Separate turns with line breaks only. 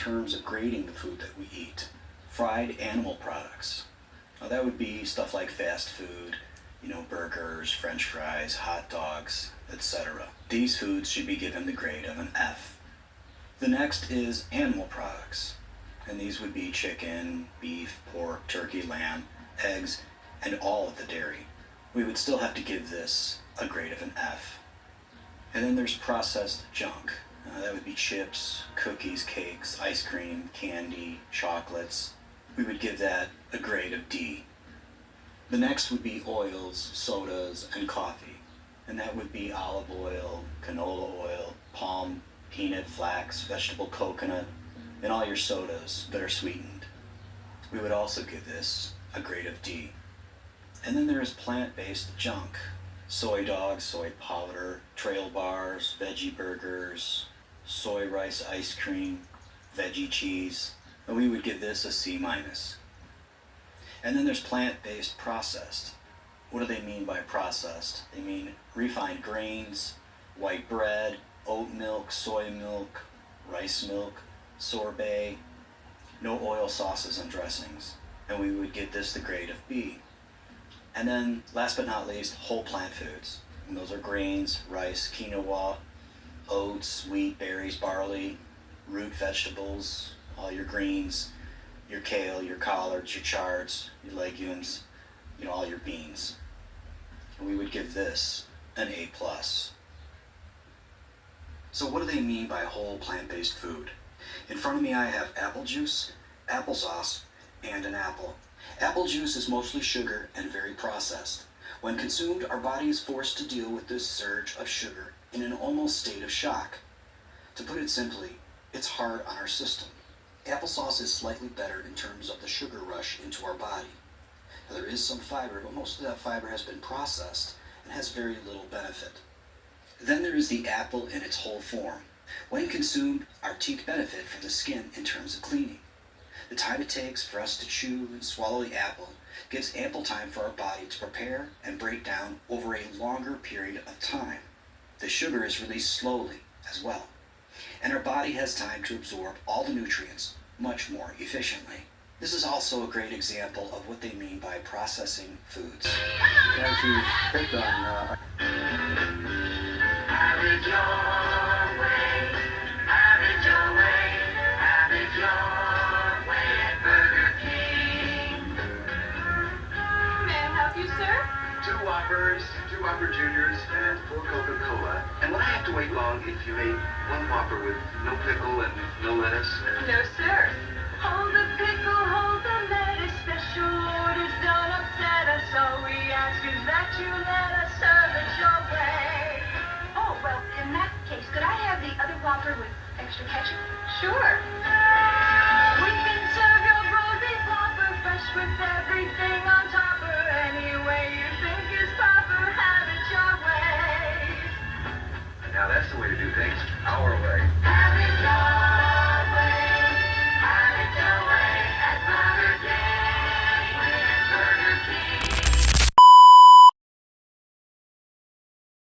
terms of grading the food that we eat. Fried animal products. Now that would be stuff like fast food, burgers, french fries, hot dogs, etc. These foods should be given the grade of an F. The next is animal products, and these would be chicken, beef, pork, turkey, lamb, eggs, and all of the dairy. We would still have to give this a grade of an F. And then there's processed junk. That would be chips, cookies, cakes, ice cream, candy, chocolates. We would give that a grade of D. The next would be oils, sodas, and coffee. And that would be olive oil, canola oil, palm, peanut, flax, vegetable coconut, and all your sodas that are sweetened. We would also give this a grade of D. And then there is plant-based junk. Soy dogs, soy powder, trail bars, veggie burgers, soy rice ice cream, veggie cheese. And we would give this a C minus. And then there's plant-based processed. What do they mean by processed? They mean refined grains, white bread, oat milk, soy milk, rice milk, sorbet, no oil sauces and dressings. And we would give this the grade of B. And then, last but not least, whole plant foods. And those are grains, rice, quinoa, oats, wheat, berries, barley, root vegetables, all your greens, your kale, your collards, your chards, your legumes, all your beans. And we would give this an A+. So what do they mean by whole plant-based food? In front of me I have apple juice, applesauce, and an apple. Apple juice is mostly sugar and very processed. When consumed, our body is forced to deal with this surge of sugar in an almost state of shock. To put it simply, it's hard on our system. Applesauce is slightly better in terms of the sugar rush into our body. Now, there is some fiber, but most of that fiber has been processed and has very little benefit. Then there is the apple in its whole form. When consumed, our teeth benefit from the skin in terms of cleaning. The time it takes for us to chew and swallow the apple gives ample time for our body to prepare and break down over a longer period of time. The sugar is released slowly as well, and our body has time to absorb all the nutrients much more efficiently. This is also a great example of what they mean by processing foods.
As you picked on
Have it your way, have it your way, have it your way at Burger King.
May I help you, sir?
2 Whoppers, 2 Whopper Juniors, and 4 Coca-Cola. And would I have to wait long if you made 1 Whopper with no pickle and no lettuce?
No, sir.
Hold the pickle, hold the lettuce, special orders don't upset us. All we ask is that you let us serve it your way.
Oh, well, in that case, could I have the other Whopper with extra ketchup?
Sure.
We can serve your roast beef Whopper fresh with everything on top. Or any way you think is proper, have it your way.
Now that's the way to do things. Our way.
Have